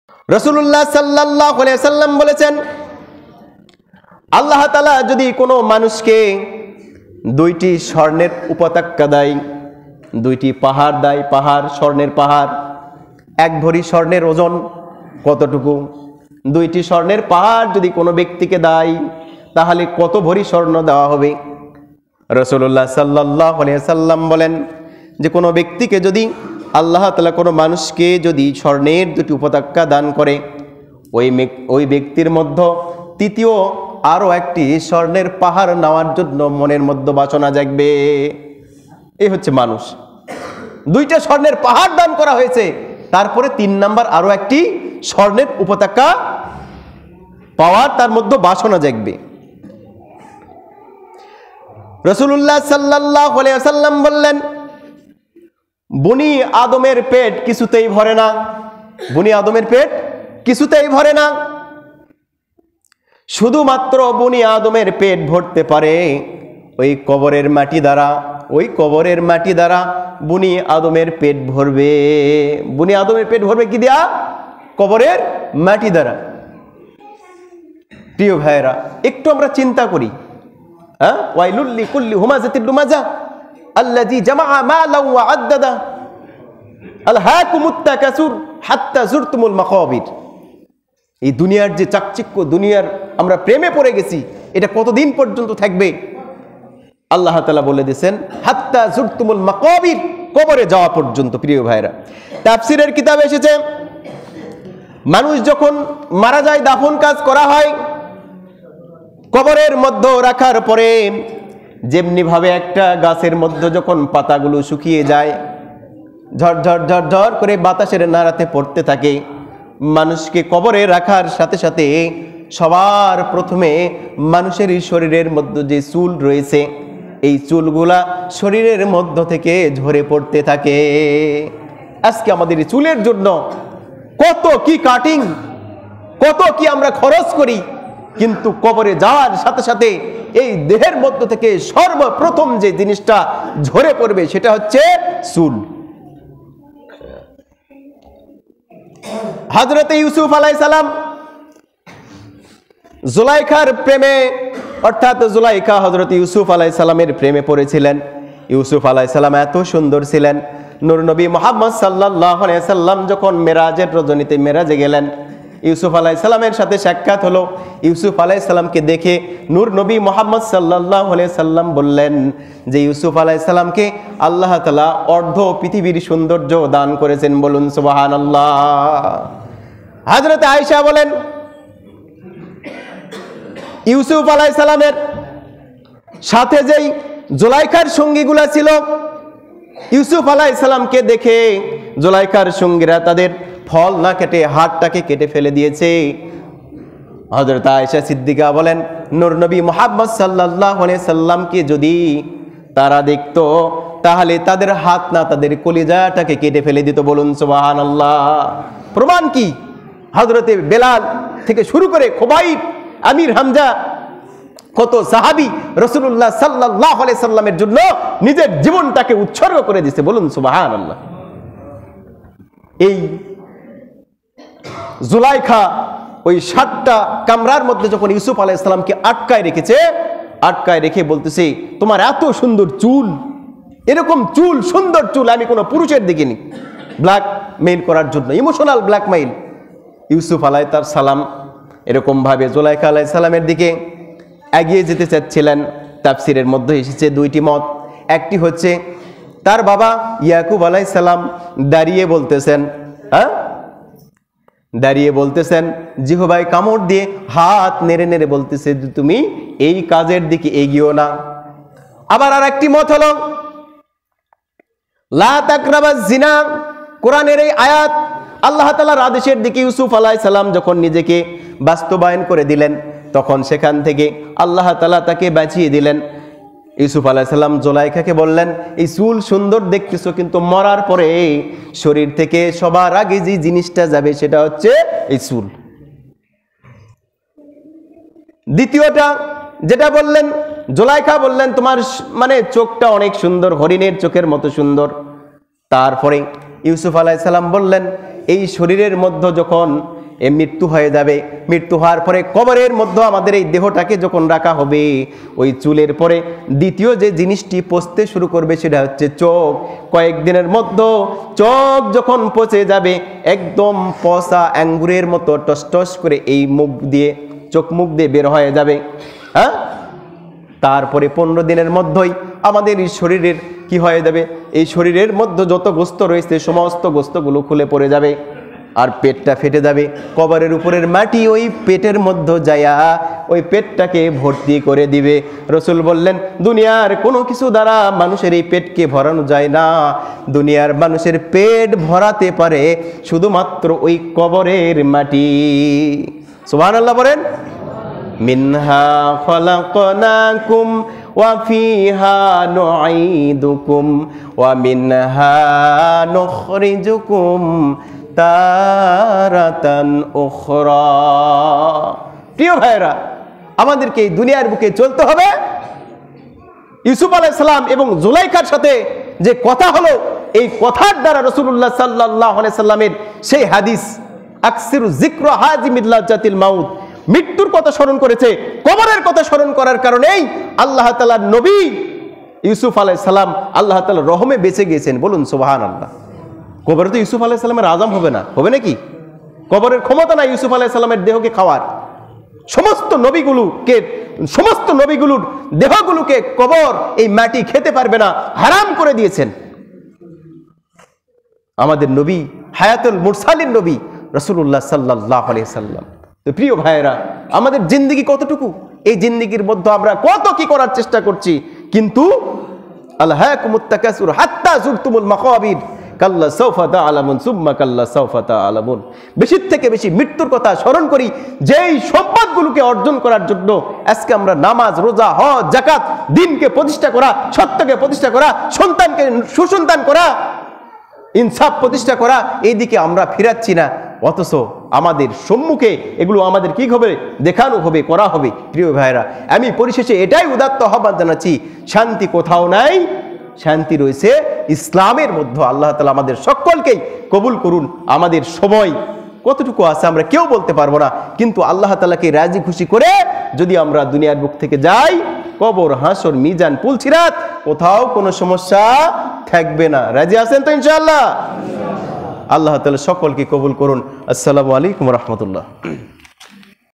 রাসূলুল্লাহ সাল্লাল্লাহু আলাইহি ওয়াসাল্লাম বলেছেন, আল্লাহ তাআলা যদি কোনো মানুষকে দুইটি স্বর্ণের উপত্যকা দেয়, দুইটি পাহাড় দেয়, পাহাড়, স্বর্ণের পাহাড়, এক ভরি স্বর্ণের ওজন কতটুকু? দুইটি স্বর্ণের পাহাড় যদি কোনো ব্যক্তিকে দেয় তাহলে কত ভরি স্বর্ণ দেওয়া হবে? রাসূলুল্লাহ সাল্লাল্লাহু আলাইহি ওয়াসাল্লাম বলেন যে কোনো ব্যক্তিকে যদি আল্লাহ তাআলা কোনো মানুষকে যদি স্বর্ণের দুটি উপত্যকা দান করে, ওই ব্যক্তির মধ্যে তৃতীয় আরও একটি স্বর্ণের পাহাড় নেওয়ার জন্য মনের মধ্যে বাসনা জাগবে। এই হচ্ছে মানুষ। দুইটা স্বর্ণের পাহাড় দান করা হয়েছে, তারপরে ৩ নাম্বার আরও একটি স্বর্ণের উপত্যকা পাওয়ার তার মধ্যে বাসনা জাগবে। রাসূলুল্লাহ সাল্লাল্লাহু আলাইহি ওয়াসাল্লাম বললেন, বনি আদমের পেট কিছুতেই ভরে না, বনি আদমের পেট কিছুতেই ভরে না। শুধুমাত্র বনি আদমের পেট ভরতে পারে ওই কবরের মাটি দ্বারা, ওই কবরের মাটি দ্বারা বনি আদমের পেট ভরবে। বনি আদমের পেট ভরবে কি দিয়া? কবরের মাটি দ্বারা। প্রিয় ভাইরা, একটু আমরা চিন্তা করি, ওয়াইলুল লিকুল্লি হুমাযাতিল লুমাযা আল্লাযী জামাআ মালান ওয়া আদ্দাদা আলহাকুমুত তাকাসুর হাত্তা যুরতুমুল মাকাবির। এই দুনিয়ার যে চাকচিক্য, দুনিয়ার আমরা প্রেমে পড়ে গেছি, এটা কতদিন পর্যন্ত থাকবে? আল্লাহ তাআলা বলে দিয়েছেন হাত্তা যুরতুমুল মাকাবির, কবরে যাওয়া পর্যন্ত। প্রিয় ভাইরা, তাফসীরের কিতাবে এসেছে মানুষ যখন মারা যায়, দাফন কাজ করা হয়, কবরের মধ্যে রাখার পরে যেমনি ভাবে একটা গাছের মধ্যে যখন পাতাগুলো শুকিয়ে যায়, ঝরঝর ঝরঝর করে বাতাসের নাড়াতে পড়তে থাকে, মানুষকে কবরে রাখার সাথে সাথে সবার প্রথমে মানুষের শরীরের মধ্যে যে চুল রয়েছে, এই চুলগুলা শরীরের মধ্য থেকে ঝরে পড়তে থাকে। আজকে আমাদের এই চুলের জন্য কত কি কাটিং, কত কি আমরা খরচ করি, কিন্তু কবরে যাওয়ার সাথে সাথে এই দেহের মধ্য থেকে সর্বপ্রথম যে জিনিসটা ঝরে পড়বে সেটা হচ্ছে চুল। হযরতে ইউসুফ আলাইহিস সালাম জুলাইখার প্রেমে, অর্থাৎ জুলাইখা হযরতে ইউসুফ আলাইহিস সালামের প্রেমে পড়েছিলেন। ইউসুফ আলাইহিস সালাম এত সুন্দর ছিলেন, নূর নবী মুহাম্মদ সাল্লাল্লাহু আলাইহি সাল্লাম যখন মেরাজের রজনীতে মেরাজে গেলেন, ইউসুফ আলাইহিস সালামের সাথে সাক্ষাৎ হলো। ইউসুফ আলাইহিস সালামকে দেখে নূর নবী মুহাম্মদ সাল্লাল্লাহু আলাইহি সাল্লাম বললেন যে ইউসুফ আলাইহিস সালামকে আল্লাহ তাআলা অর্ধ পৃথিবীর সৌন্দর্য দান করেছেন, বলুন সুবহানাল্লাহ। হযরত আয়েশা বলেন ইউসুফ আলাইহিস সালামের সাথে যেই জুলাইখার সঙ্গীগুলা ছিল, ইউসুফ আলাইহিস সালামকে দেখে জুলাইখার সঙ্গীরা তাদের ফল না কেটে হাতটাকে কেটে ফেলে দিয়েছে। হযরত আয়েশা সিদ্দিকা বলেন নূর নবী মুহাম্মদ সাল্লাল্লাহু আলাইহি সাল্লামকে যদি তারা দেখতো তাহলে তাদের হাত না তাদের কলিজাটাকে কেটে ফেলে দিত, বলুন সুবহানাল্লাহ। প্রমাণ কি? হযরতে বেলাল থেকে শুরু করে খুবাইব, আমির হামজা, কত সাহাবী রাসূলুল্লাহ সাল্লাল্লাহু আলাইহি সাল্লামের জন্য নিজের জীবনটাকে উৎসর্গ করে দিয়েছে, বলুন সুবহানাল্লাহ। এই জুলাইখা ওই 7টা কামরার মধ্যে যখন ইউসুফ আলাইহিস সালামকে আটকায় রেখেছে, আটকায় রেখে বলতেছে তোমার এত সুন্দর চুল, এরকম চুল, সুন্দর চুল আমি কোনো পুরুষের দেখিনি। ব্ল্যাকমেইল করার জন্য, ইমোশনাল ব্ল্যাকমেইল। ইউসুফ আলাইহিস সালাম এরকম ভাবে জুলাইখা আলাইহিস সালামের দিকে এগিয়ে যেতে চাচ্ছিলেন। তাফসীরের মধ্যে এসেছে 2টি মত। একটি হচ্ছে তার বাবা ইয়াকুব আলাইহিস সালাম দাঁড়িয়ে বলতেছেন, দাঁড়িয়ে বলতেছেন, জিহ্বায় কামড় দিয়ে হাত নেড়ে নেড়ে বলতেছে তুমি এই কাজের দিকে এগিয়েও না। আবার আর একটি মত হলো লা তাকরাবাজ জিনা, কোরআনের এই আয়াত আল্লাহ তাআলার আদেশের দিকে ইউসুফ আলাইহিস সালাম যখন নিজেকে বাস্তবায়ন করে দিলেন, তখন সেখান থেকে আল্লাহ তাআলা তাকে বাঁচিয়ে দিলেন। ইউসুফ আলাইহিস সালাম জুলাইখাকে বললেন এই চুল সুন্দর দেখতেছো, কিন্তু মরার পরে শরীর থেকে সবার আগে যে জিনিসটা যাবে সেটা হচ্ছে এই চুল। দ্বিতীয়টা যেটা বললেন, জুলাইখা বললেন তোমার মানে চোখটা অনেক সুন্দর, হরিণের চোখের মতো সুন্দর। তারপরে ইউসুফ আলাইহিস সালাম বললেন এই শরীরের মধ্যে যখন এ মৃত্যু হয়ে যাবে। মৃত্যু হওয়ার পরে কবরের মধ্যে আমাদের এই দেহটাকে যখন রাখা হবে, ওই চুলের পরে দ্বিতীয় যে জিনিসটি পচতে শুরু করবে সেটা হচ্ছে চোখ। কয়েকদিনের মধ্যে চোখ যখন পচে যাবে, একদম পচা আঙ্গুরের মতো টস টস করে এই মুখ দিয়ে, চোখ মুখ দিয়ে বের হয়ে যাবে। হ্যাঁ, তারপরে 15 দিনের মধ্যেই আমাদের এই শরীরের কি হয়ে যাবে, এই শরীরের মধ্যে যত গোস্ত রয়েছে সমস্ত গোস্তগুলো খুলে পড়ে যাবে, আর পেটটা ফেটে যাবে। কবরের উপরের মাটি ওই পেটের মধ্যে যায়া ওই পেটটাকে ভর্তি করে দিবে। রসুল বললেন, দুনিয়ার কোনো কিছু দ্বারা মানুষের এই পেটকে ভরানো যায় না। দুনিয়ার মানুষের পেট ভরাতে পারে শুধুমাত্র ওই কবরের মাটি। সুবহানাল্লাহ বলেন। মিনহা খলাকনাকুম ওয়া ফিহা নুঈদুকুম ওয়া মিনহা নুখরিজুকুম তারাতান উখরা। প্রিয় ভাইরা, আমাদেরকে এই দুনিয়ার বুকে চলতে হবে। ইউসুফ আলাইহিস সালাম এবং জুলাইখার সাথে যে কথা হলো, এই কথার দ্বারা রাসূলুল্লাহ সাল্লাল্লাহু আলাইহি সাল্লামের সেই হাদিস আকসিরু যিকরা হাজিমিল লাজ্জাতিল মাউত, মৃত্যুর কথা স্মরণ করেছে, কবরের কথা স্মরণ করার কারণেই আল্লাহ তাআলার নবী ইউসুফ আলাইহিস সালাম আল্লাহ তাআলার রহমে বেঁচে গিয়েছেন। বলুন সুবহানাল্লাহ। কবরে তো ইউসুফ আলাইহিস সালামের আজম হবে না, হবে নাকি? কবরের ক্ষমতা নাই ইউসুফ আলাইহিস সালামের দেহকে খাওয়ার। সমস্ত নবীগুলোর দেহগুলোকে কবর এই মাটি খেতে পারবে না, হারাম করে দিয়েছেন। আমাদের নবী হায়াতুল মুরসালিন নবী রাসূলুল্লাহ সাল্লাল্লাহু আলাইহি সাল্লাম। তো প্রিয় ভাইয়েরা, আমাদের জিন্দেগি কতটুকু, এই জিন্দেগির মধ্যে আমরা কত কি করার চেষ্টা করছি, কিন্তু আলহাকুমুত তাকাসুর হাত্তা যুরতুমুল মাকাবির কাল্লা সাউফা তা'লামুন সুম্মা কাল্লা সাউফা তা'লামুন। বেশি থেকে বেশি মৃত্যুর কথা স্মরণ করি, যেই সম্পদগুলোকে অর্জন করার জন্য আজকে আমরা নামাজ, রোজা, হজ, যাকাত, দ্বীনকে প্রতিষ্ঠা করা, সত্যকে প্রতিষ্ঠা করা, সন্তানকে সুসন্তান করা, ইনসাফ প্রতিষ্ঠা করা, এই দিকে আমরা ফিরাচ্ছি না। অথচ আমাদের সম্মুখে এগুলো আমাদের কি হবে, দেখানো হবে, করা হবে। প্রিয় ভাইরা, আমি পরিশেষে এটাই উদাত্ত আহ্বান জানাচ্ছি, শান্তি কোথাও নাই, শান্তি রয়েছে ইসলামের মধ্যে। আল্লাহ তাআলা আমাদের সকলকেই কবুল করুন। আমাদের সময় কতটুকু আছে আমরা কেউ বলতে পারবো না, কিন্তু আল্লাহ তাআলাকে রাজি খুশি করে যদি আমরা দুনিয়ার বুক থেকে যাই, কবর, হাসর, মিজান, পুলসিরাত, কোথাও কোনো সমস্যা থাকবে না। রাজি আছেন তো ইনশাআল্লাহ? আল্লাহ তাআলা সকলকে কবুল করুন। আসসালামু আলাইকুম ওয়া রাহমাতুল্লাহ।